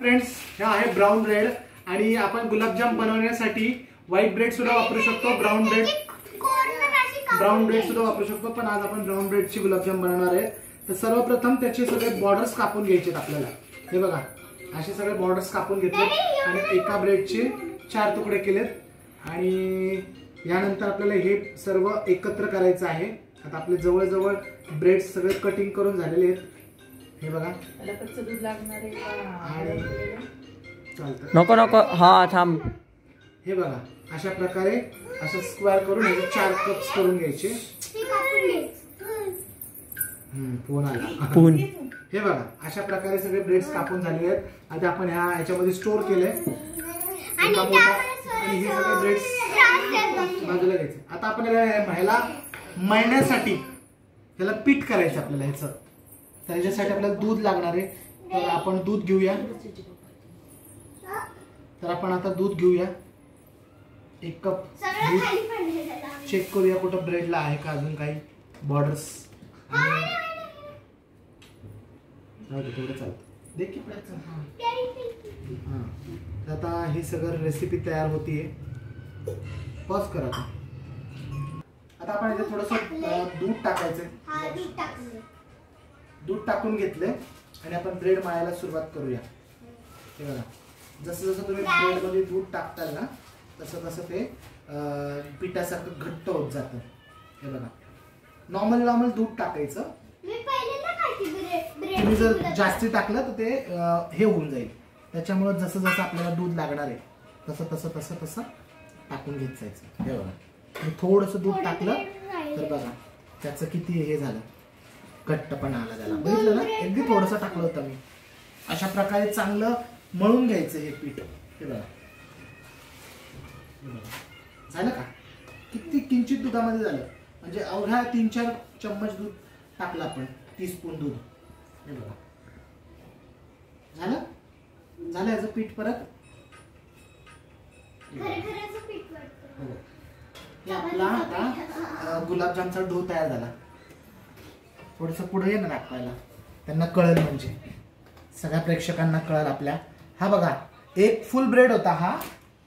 Friends, हा आहे brown bread आणि आपण गुलाबजाम बनवण्यासाठी व्हाईट ब्रेड सुद्धा वापरू शकतो, ब्राउन ब्रेड सुद्धा वापरू शकतो, पण आज आपण ब्राउन ब्रेडची गुलाबजाम बनवणार आहे। तर सर्वप्रथम त्याचे सगळे बॉर्डर्स कापून घ्यायचे आपल्याला। हे बघा, असे सगळे बॉर्डर्स कापून घेतले आणि एका ब्रेडचे 4 तुकडे केलेत आणि यानंतर आपल्याला हे सर्व एकत्र करायचं आहे। आता आपले जवळ-जवळ ब्रेड सगळे कटिंग करून झालेले आहेत। हे बघा, त्याला कच्चं दूध लागणार आहे का? चालतं, नको नको, हा थांब। हे बघा, अशा प्रकारे असं स्क्वेअर करून हे 4 कप्स करून घ्यायचे। फोन आला, पून। हे बघा, अशा प्रकारे सगळे ब्रेड्स कापून झालेले आहेत। आता आपण याच्यामध्ये स्टोर केले आणि हे सगळे ब्रेड्स बाजूला घ्यायचे। आता आपण ह्याला मळण्यासाठी त्याला पीठ करायचं आपल्याला ह्याचं। त्याच्यासाठी आपल्याला दूध लागणार आहे, तर आपण दूध घेऊया। तर आपण आता दूध घेऊया, 1 कप दूध। चेक करूया कुठं ब्रेडला आहे का अजून काही बॉर्डर्स। थोडं चालतं, देखील आता ही सगळं रेसिपी तयार होतीये। पॉज करा। आता आपण इथे थोडंसं दूध टाकायचंय। दूध टाकून घेतलंय आणि आपण ब्रेड मळायला सुरुवात करूया। हे बघा, जसं जसं तुम्ही ब्रेड मध्ये दूध टाकताल ना, तसं तसं ते पिठासारखं घट्ट होत जातं। हे बघा, नॉर्मल दूध टाकायचं। तुम्ही जर जास्ती टाकलं तर ते हे होऊन जाईल, त्याच्यामुळे जसं जसं आपल्याला दूध लागणार आहे तसं तसं तसं तसं टाकून घेत जायचं। हे बघा, मी थोडंसं दूध टाकलं तर बघा त्याचं किती हे झालं, घट्टपणा आला त्याला, बघितलं ना? अगदी थोडंसं टाकलं होतं मी। अशा प्रकारे चांगलं मळून घ्यायचं हे पीठ। हे बघा, झालं का? किती किंचित दुधामध्ये झालं, म्हणजे अवघ्या 3-4 चम्मच दूध टाकलं आपण, टीस्पून दूध। हे बघा, झालं याचं पीठ। परत आपला आता गुलाबजामचा डो तयार झाला। थोडस पुढे ये ना दाखवायला, त्यांना कळेल, म्हणजे सगळ्या प्रेक्षकांना कळेल आपल्या। हा बघा, 1 फुल ब्रेड होता हा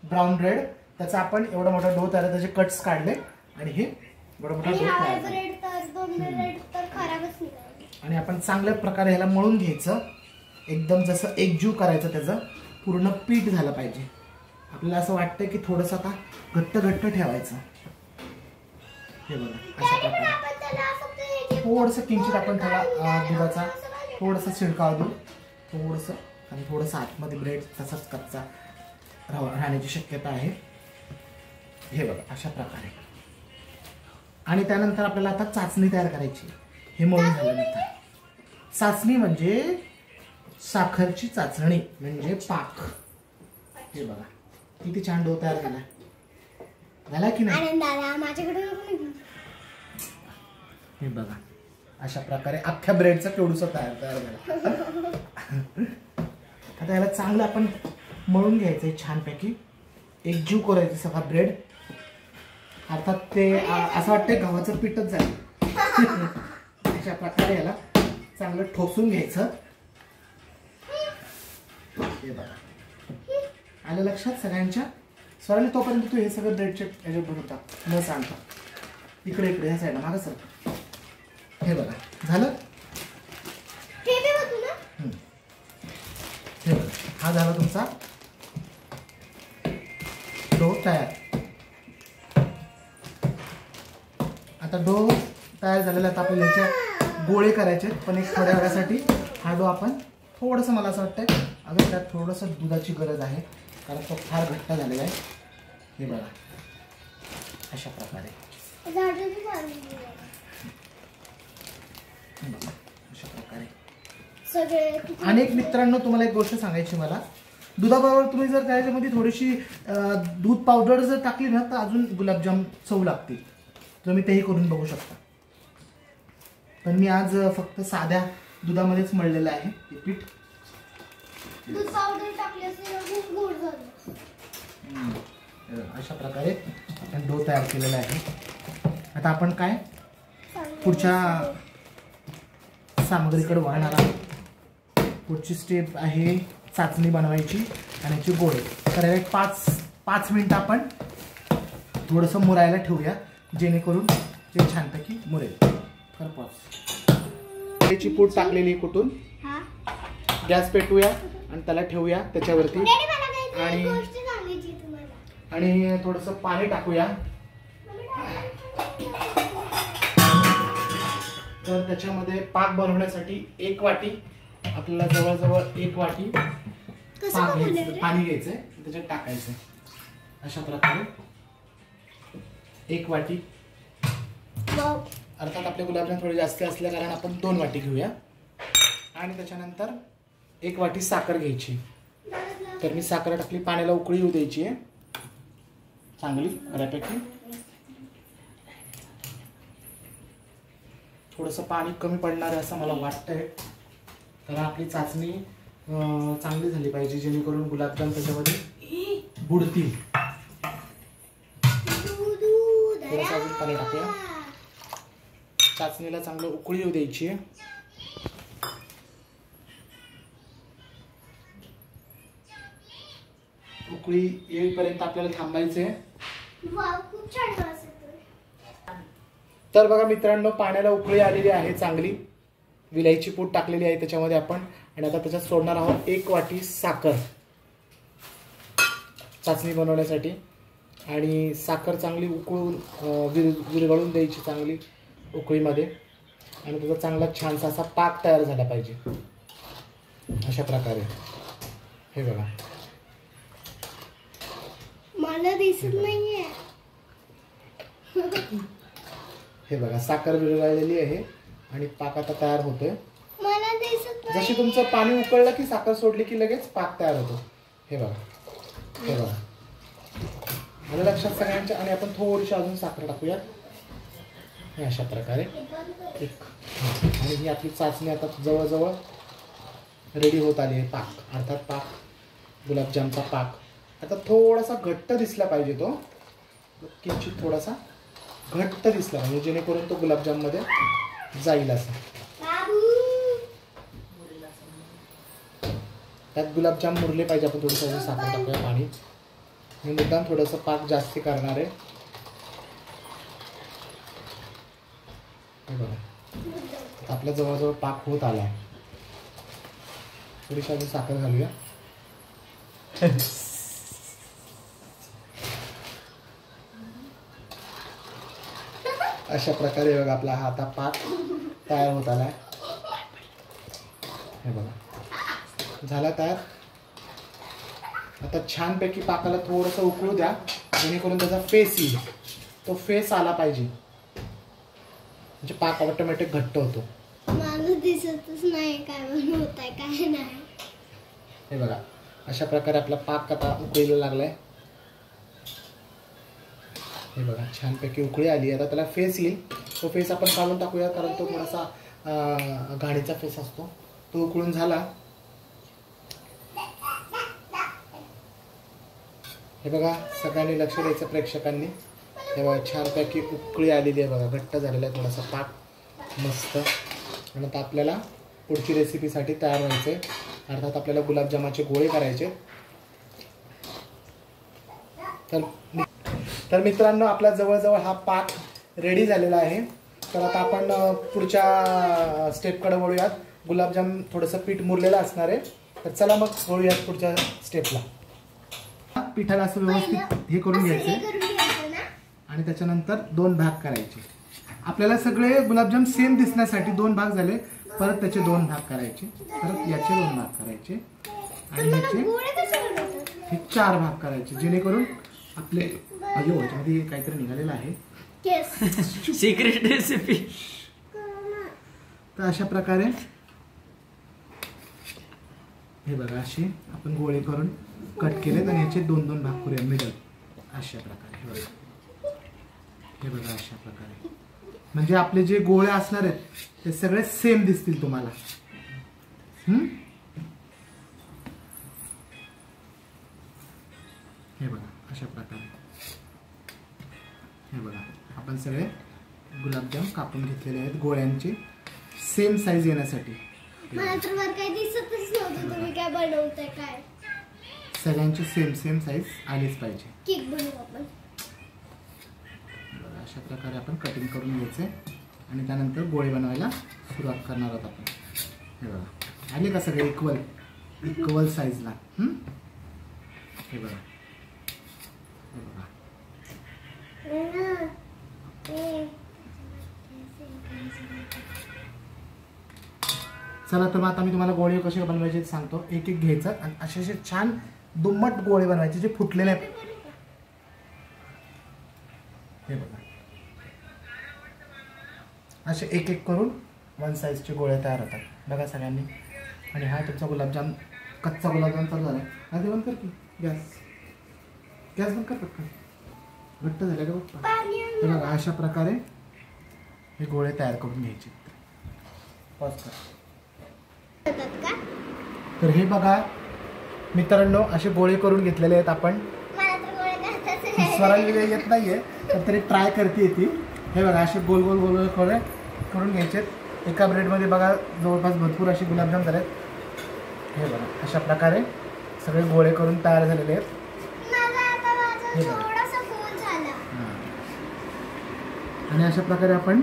ब्राउन ब्रेड, त्याचा आपण एवढा मोठा डो तयार, त्याचे कट्स काढले आणि हे एवढा मोठा डो तयार आणि आपण चांगल्या प्रकारे ह्याला मळून घ्यायचं, एकदम जसं एकजीव करायचं, त्याचं पूर्ण पीठ झालं पाहिजे। आपल्याला असं वाटतं की थोडंसं आता घट्ट ठेवायचं। हे बघा, अशा प्रकारे थोडंसं किंचित आपण त्याला दुधाचा थोडंसं शिडकाव देऊ, थोडंसं, आणि थोडंसं आतमध्ये ब्रेड तसाच कच्चा राहण्याची शक्यता आहे। हे बघा, अशा प्रकारे। आणि त्यानंतर आपल्याला आता चाचणी तयार करायची। हे मळून झाल्यानंतर चाचणी म्हणजे साखरची चाचणी, म्हणजे पाक। हे बघा, किती छान डो तयार झाला की नाही? हे बघा, अशा प्रकारे अख्ख्या ब्रेडचा केवढूसा तयार झाला। आता याला चांगलं आपण मळून घ्यायचंय, छानपैकी एकजीव करायचं सगळा ब्रेड। अर्थात ते असं वाटतंय गव्हाचं पीठच झालं। अशा प्रकारे याला चांगलं ठोसून घ्यायचं। हे बघा, आलं लक्षात सगळ्यांच्या? सॉरी, तोपर्यंत तू हे सगळं ब्रेडचे याच्यात बनवता न सांगता इकडे ह्या साईडला मागं सर। हे बघा, झालं? हे बघा, हा झाला तुमचा डो तयार। आता डो तयार झालेला, आता आपल्याला याचे गोळे करायचे, पण एक थोड्या वेळासाठी हा डो आपण थोडंसं, मला असं वाटतंय अजून त्यात थोडंसं दुधाची गरज आहे, कारण तो फार घट्ट झालेला आहे। हे बघा, अशा प्रकारे अनेक मित्रांनो, तुम्हाला एक गोष्ट सांगायची मला, दुधाबरोबर तुम्ही जर त्याच्यामध्ये थोडीशी दूध पावडर जर टाकली ना, तर अजून गुलाबजाम चव लागते। तुम्ही तेही करून बघू शकता, पण मी आज फक्त साध्या दुधामध्येच मळलेलं आहे हे पीठ। दूध पावडर टाकली असेल खूप गोड झालं। अशा प्रकारे आपण डो तयार केलेला आहे। आता आपण काय पुढच्या सामग्रीकडे वळणार आहोत। पुढची स्टेप आहे चाचणी बनवायची आणि याचे गोळे. तर एक 5 मिनिटं आपण थोडंसं मुरायला ठेवूया, जेणेकरून ते छानपैकी मुरेल. तर याची पूड टाकलेली कुठून गॅस पेटवूया आणि त्याला ठेवूया त्याच्यावरती आणि थोडंसं पाणी टाकूया. तर त्याच्यामध्ये पाक बनवण्यासाठी 1 वाटी आपल्याला जवळजवळ 1 वाटी पाक घ्यायचं, पाणी घ्यायचंय, त्याच्यात टाकायचंय. अशा प्रकारे 1 वाटी. अर्थात आपले गुलाबजाम थोडे जास्त असल्या कारण आपण 2 वाटी घेऊया. आणि त्याच्यानंतर 1 वाटी साखर घ्यायची. तर मी साखर टाकली, पाण्याला उकळी येऊ द्यायची आहे चांगली बऱ्यापैकी. थोडंसं पाणी कमी पडणार आहे असं मला वाटतंय, कारण आपली चाचणी चांगली झाली पाहिजे, जेणेकरून गुलाबजाम त्याच्यामध्ये बुडतील. थोडंसं अजून पाणी टाकूया. चाचणीला चांगलं उकळी येऊ द्यायची आहे. उकळी येईपर्यंत आपल्याला थांबायचे. तर बघा मित्रांनो, पाण्याला उकळी आलेली आहे चांगली. विलायची पूड टाकलेली आहे त्याच्यामध्ये आपण. आणि आता त्याच्यात सोडणार आहोत 1 वाटी साखर चाचणी बनवण्यासाठी. आणि साखर चांगली उकळून विरघळून द्यायची चांगली उकळीमध्ये. आणि त्याचा चांगला छानसा असा पाक तयार झाला पाहिजे अशा प्रकारे. हे बघा, मला दिसत नाहीये. हे बघा, साखर विरघळलेली आहे आणि पाक आता तयार होतोय. मला दिसत नाही. जशी तुमचं पाणी उकळलं की साखर सोडली की लगेच पाक तयार होतो. हे बघा, हे बघा, मला लक्षात सगळ्यांच्या. आणि आपण थोडीशी अजून साखर टाकूया अशा प्रकारे. आणि ही आपली चाचणी आता जवळजवळ रेडी होत आली आहे. पाक अर्थात पाक, गुलाबजामचा पाक आता थोडासा घट्ट दिसला पाहिजे. तो किंचित थोडासा घट्ट दिसला पाहिजे, जेणेकरून तो गुलाबजाम मध्ये जाईल असं. त्यात गुलाबजाम मुरले पाहिजे. आपण थोडंसं साखर टाकूया, पाणी. मी मुद्दाम थोडंसं पाक जास्ती करणार आहे. बघा, आपल्या जवळजवळ पाक होत आला आहे. थोडीशी अजून साखर घालूया. अशा प्रकारे बघा आपला हा आता पाक तयार होत आलाय. हे बघा, झाला तयार. आता छानपैकी पाकाला थोडंसं उकळू द्या, जेणेकरून त्याचा फेस येईल. तो फेस आला पाहिजे, म्हणजे पाक ऑटोमॅटिक घट्ट होतो. मला दिसतच नाही काय बनवत आहे काय नाही. हे बघा, अशा प्रकारे आपला पाक आता उकळीला लागलाय. हे बघा, छानपैकी उकळी आली. आता त्याला फेस येईल. तो फेस आपण काढून टाकूया, कारण तो थोडासा गाडीचा फेस असतो. तो उकळून झाला. हे बघा, सगळ्यांनी लक्ष द्यायचं प्रेक्षकांनी. हे बघा, छानपैकी उकळी आलेली आहे. बघा, घट्ट झालेला आहे थोडासा पाक मस्त. आणि आता आपल्याला पुढची रेसिपीसाठी तयार व्हायचं आहे. अर्थात आपल्याला गुलाबजामाचे गोळे करायचे. तर मित्रांनो, आपला जवळजवळ हा पाक रेडी झालेला आहे. तर आता आपण पुढच्या स्टेपकडे वळूयात. गुलाबजाम थोडंसं पीठ मुरलेलं असणार आहे. तर चला मग वळूयात पुढच्या स्टेपला. पिठाला असं व्यवस्थित हे करून घ्यायचं आणि त्याच्यानंतर 2 भाग करायचे. आपल्याला सगळे गुलाबजाम सेम दिसण्यासाठी 2 भाग झाले. परत त्याचे 2 भाग करायचे, परत याचे 2 भाग करायचे आणि याचे हे 4 भाग करायचे, जेणेकरून आपले याच्यामध्ये काहीतरी निघालेलं आहे सिक्रेट रेसिपी. तर अशा प्रकारे हे बघा, असे आपण गोळे करून कट केलेत आणि याचे 2-2 भाग करूया मिडल अशा प्रकारे. हे बघा, अशा प्रकारे. म्हणजे आपले जे गोळे असणार आहेत ते सगळे सेम दिसतील तुम्हाला. हे बघा, अशा प्रकारे. हे बघा, आपण सगळे गुलाबजाम कापून घेतलेले आहेत गोळ्यांचे सेम साईज येण्यासाठी. मला तर वर काही दिसतच नव्हतं तुम्ही काय बनवताय काय. सगळ्यांची सेम सेम साईज आलीच पाहिजे. केक बनवू आपण. बघा अशा प्रकारे आपण कटिंग करून घ्यायचे आणि त्यानंतर गोळे बनवायला सुरुवात करणार आहोत आपण. हे बघा आले का सगळे इक्वल साईजला. हे बघा हे बघा. चला तर मग आता मी तुम्हाला गोळे कसे बनवायचे सांगतो. एक एक घ्यायचं आणि असे असे छान दुम्मट गोळे बनवायचे जे फुटलेले आहेत. हे बघा असे एक एक करून वन साईजचे गोळे तयार होतात. बघा सगळ्यांनी. आणि हा तुमचा गुलाबजाम कच्चा गुलाबजाम चालू झाला. हा ते बंद कर की गॅस बंद कर पटकन. घट्ट झाले का बघ. हे बघा अशा प्रकारे हे गोळे तयार करून घ्यायचे. पॉज कर. तर हे बघा मित्रांनो असे गोळे करून घेतलेले आहेत आपण. स्वराला येत नाहीये तर तरी ट्राय करते ती. हे बघा असे गोल गोल गोल गोळे करून घ्यायचे. एका ब्रेडमध्ये बघा जवळपास भरपूर असे गुलाबजाम झाले आहेत. हे बघा अशा प्रकारे सगळे गोळे करून तयार झालेले आहेत. हे बघा आणि अशा प्रकारे आपण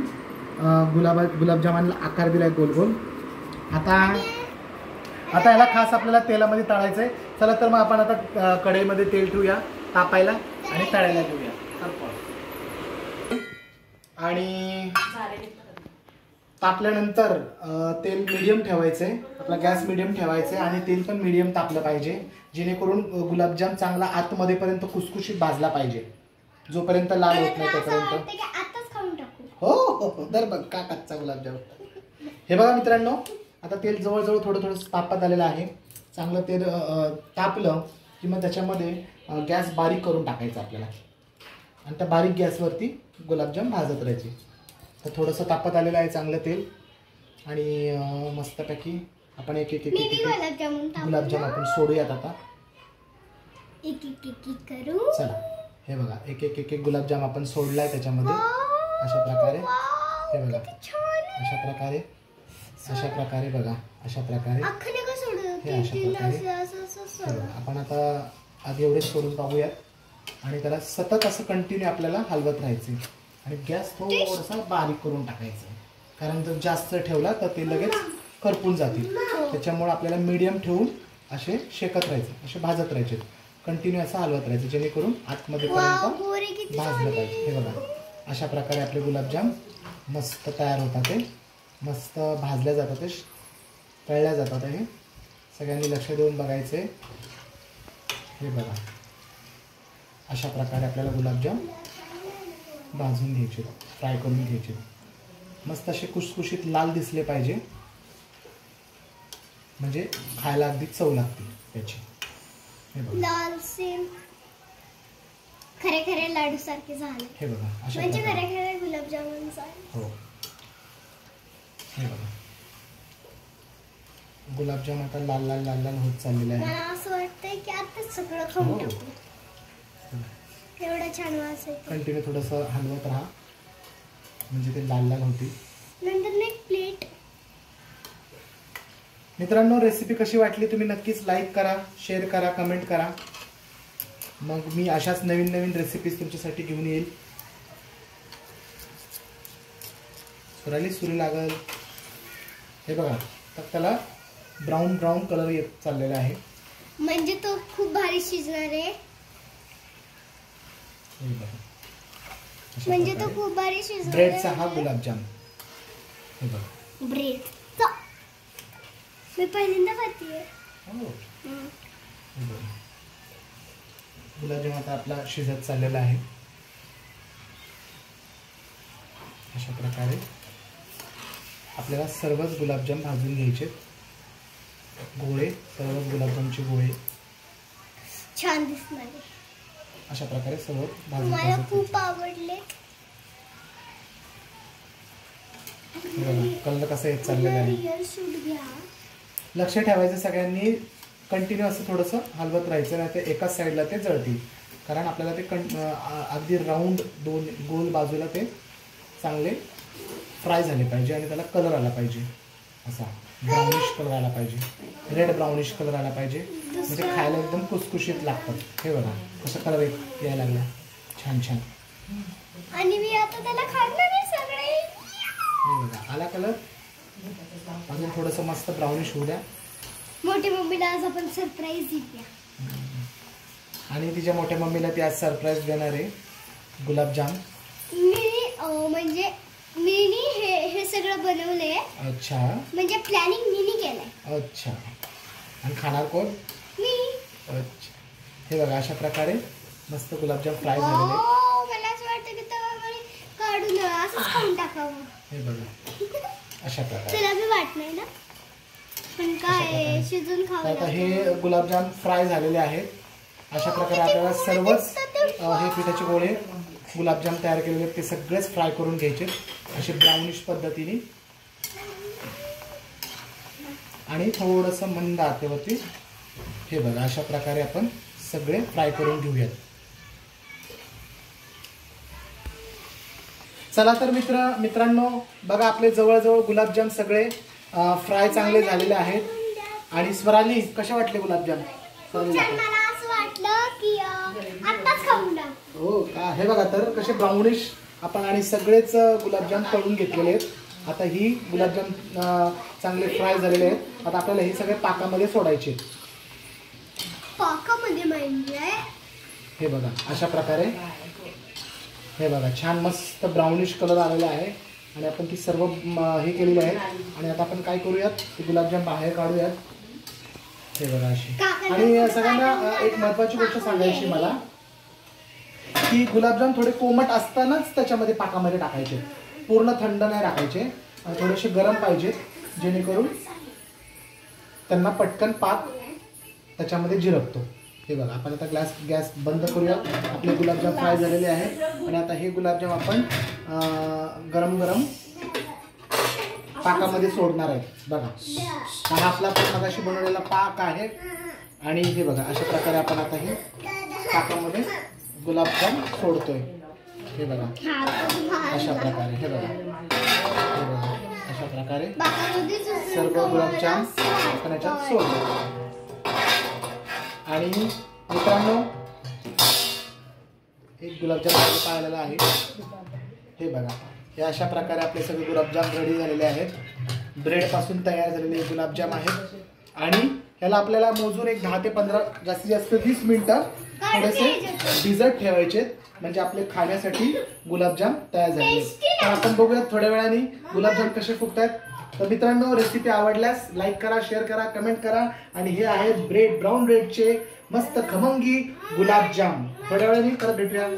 गुलाबजामांना आकार दिलाय गोल गोल. आता याला खास आपल्याला तेलामध्ये तळायचंय. चला तर मग आपण आता कढईमध्ये तेल ठेवूया तापायला आणि तळायला ठेवूया. आणि तापल्यानंतर तेल मीडियम ठेवायचंय. आपला गॅस मीडियम ठेवायचा आणि तेल पण मीडियम तापलं पाहिजे जेणेकरून गुलाबजाम चांगला आतमध्ये पर्यंत कुसकुशीत भाजला पाहिजे. जोपर्यंत लाल होत नाही तोपर्यंत. हो हो दर बघ का कच्चा गुलाबजाम. हे बघा मित्रांनो आता तेल जवळजवळ थोडं तापत आलेलं आहे. चांगलं तेल तापलं की मग त्याच्यामध्ये गॅस बारीक करून टाकायचा आपल्याला आणि त्या बारीक गॅसवरती गुलाबजाम भाजत राहायचे. तर थोडंसं तापत आलेलं आहे चांगलं तेल आणि मस्तपैकी आपण एक एक गुलाबजाम आपण सोडूयात आता. चला हे बघा एक एक गुलाबजाम आपण सोडलाय त्याच्यामध्ये अशा प्रकारे. हे बघा अशा प्रकारे बघा अशा प्रकारे हे अशा प्रकारे. आपण आता आधी एवढेच सोडून पाहूयात आणि त्याला सतत असं कंटिन्यू आपल्याला हलवत राहायचे आणि गॅस थोडासा बारीक करून टाकायचा. कारण जर जास्त ठेवला तर ते लगेच करपून जातील. त्याच्यामुळे आपल्याला मीडियम ठेवून असे शेकत राहायचे असे भाजत राहायचे. कंटिन्यू असं हलवत राहायचं जेणेकरून आतमध्ये पर्यंत भाजलं पाहिजे. हे बघा अशा प्रकारे आपले गुलाबजाम मस्त तयार होतात. ते मस्त भाजल्या जातात ते तळल्या जातात. हे सगळ्यांनी लक्ष देऊन बघायचे. हे बघा अशा प्रकारे आपल्याला गुलाबजाम भाजून घ्यायचे फ्राय करून घ्यायचे. मस्त असे कुसकुशीत लाल दिसले पाहिजे म्हणजे खायला अगदी चव लागते त्याची. लाल सेम खरे खरे लाडू सारखे झाले. हे बघा अशा म्हणजे खरे खरे गुलाबजामुन झाले. हो हे बघा गुलाबजाम आता लाल लाल लाल लाल होत चाललेले आहे. मला असं वाटतंय की आता सगळं खाऊन टाकू. एवढं छान वास येतो. कंटिन्यू थोडंसं हलवत राहा म्हणजे ते लाल लाल होतील. नंतर एक प्लेट. मित्रांनो रेसिपी कशी वाटली तुम्ही नक्कीच लाईक करा शेअर करा कमेंट करा. मग मी अशाच नवीन नवीन रेसिपीज तुमच्यासाठी घेऊन येईल. सुराली सुरू लागल. हे बघा तर त्याला ब्राऊन ब्राऊन कलर येत चाललेला आहे म्हणजे तो खूप भारी शिजणार आहे. म्हणजे तो खूप भारी शिजणार. ब्रेडचा हा गुलाबजाम. हे बघा ब्रेड मी पहिल्यांदा खाते. गुलाबजाम आता आपला शिजत चाललेला आहे. अशा प्रकारे आपल्याला सर्वच गुलाबजाम भाजून घ्यायचे. गोळे सर्व गुलाबजामचे गोळे छान दिसणार. अशा प्रकारे सर्व भाजून मला खूप आवडले. कलर कसा येत चाललेला आहे. लक्ष ठेवायचं सगळ्यांनी कंटिन्यू असं थोडंसं हलवत राहायचं नाही तर एकाच साईडला ते जळतील. कारण आपल्याला ते अगदी राऊंड दोन गोल बाजूला ते चांगले फ्राय झाले पाहिजे आणि त्याला कलर आला पाहिजे असा. ब्राउनिश कलर आला पाहिजे, रेड ब्राउनिश कलर आला पाहिजे, म्हणजे खायला एकदम कुसकुशीत लागतात. हे बघा कसं कलर यायला लागला, छान छान. आणि मी आता त्याला खाणार आहे सगळे. हे बघा आला कलर. अजून थोडंसं मस्त ब्राउनिश होऊ द्या. मोठी मम्मीला आज आपण सरप्राईज देऊया. आणि तिच्या मोठ्या मम्मीला ती आज सरप्राईज देणार आहे गुलाबजाम. म्हणजे मीनी हे सगळं बनवलंय. अच्छा, म्हणजे प्लॅनिंग मीनी केलंय. अच्छा. आणि खाणार कोण? मी. अच्छा. हे बघा अशा प्रकारे मस्त गुलाबजाम फ्राय झालेले. मला असं वाटतं की तव्यामध्ये काढून असंच खाऊन टाकावं. हे बघा अशा प्रकारे. तुला बी वाट नाही ना, पण काय शिजून खावं. आता हे गुलाबजाम फ्राय झालेले आहेत. अशा प्रकारे आपल्याला सर्वच हे पिठाचे गोळे गुलाबजाम तयार केलेले ते सगळेच फ्राय करून घ्यायचे असे ब्राउनिश पद्धतीने. आणि थोडंसं मंद आचेवरती हे बघा अशा प्रकारे आपण सगळे फ्राय करून घेऊयात. चला तर मित्रांनो बघा आपले जवळजवळ गुलाबजाम सगळे फ्राय चांगले झालेले आहेत. आणि स्वराली कशा वाटले गुलाबजाम? मला असं वाटलं की आत्ताच खाऊन टाक. हो का? हे बघा तर कसे ब्राउनिश आपण आणि सगळेच गुलाबजाम तळून घेतलेले आहेत. आता ही गुलाबजाम चांगले फ्राय झालेले आहेत. आता आपल्याला हे सगळे पाकामध्ये सोडायचे. पाकामध्ये म्हणजे हे बघा अशा प्रकारे. हे बघा छान मस्त ब्राउनिश कलर आलेला आहे. आणि आपण ती सर्व हे केलेली आहे. आणि आता आपण काय करूयात, ते गुलाबजाम बाहेर काढूयात. हे बघा अशी. आणि सगळ्यांना एक महत्वाची गोष्ट सांगायची मला, की गुलाबजाम थोडे कोमट असतानाच त्याच्यामध्ये पाकामध्ये टाकायचे, पूर्ण थंड नाही टाकायचे. थोडेसे गरम पाहिजेत, जेणेकरून त्यांना पटकन पाक त्याच्यामध्ये जिरपतो. हे बघा आपण आता गॅस बंद करूया. आपले गुलाबजाम फ्राय झालेले आहेत. आणि आता हे गुलाबजाम आपण गरम गरम पाकामध्ये सोडणार आहेत. बघा हा आपला मगाशी बनवलेला पाक आहे. आणि हे बघा अशा प्रकारे आपण आता हे पाकामध्ये गुलाबजाम सोडतोय. हे बघा अशा प्रकारे. हे बघा अशा प्रकारे सर्व गुलाबजाम आपण याच्यात सोडतो. आणि मित्रांनो एक गुलाबजाम पाळलेला आहे. हे बघा हे अशा प्रकारे आपले सगळे गुलाबजाम रेडी झालेले आहेत. ब्रेड पासून तयार झालेले गुलाबजाम आहेत. आणि ह्याला आपल्याला मोजून एक 10 ते 15 जास्तीत जास्त 20 मिनिटं थोडेसे डिझर्ट ठेवायचे, म्हणजे आपले खाण्यासाठी गुलाबजाम तयार झाले. तर आपण बघूयात थोड्या वेळाने गुलाबजाम कसे फुगतात. तर मित्रांनो रेसिपी आवडल्यास लाईक करा, शेअर करा, कमेंट करा. आणि हे आहेत ब्राऊन ब्रेडचे मस्त खमंगी गुलाबजाम. थोड्या वेळाने परत भेटूया.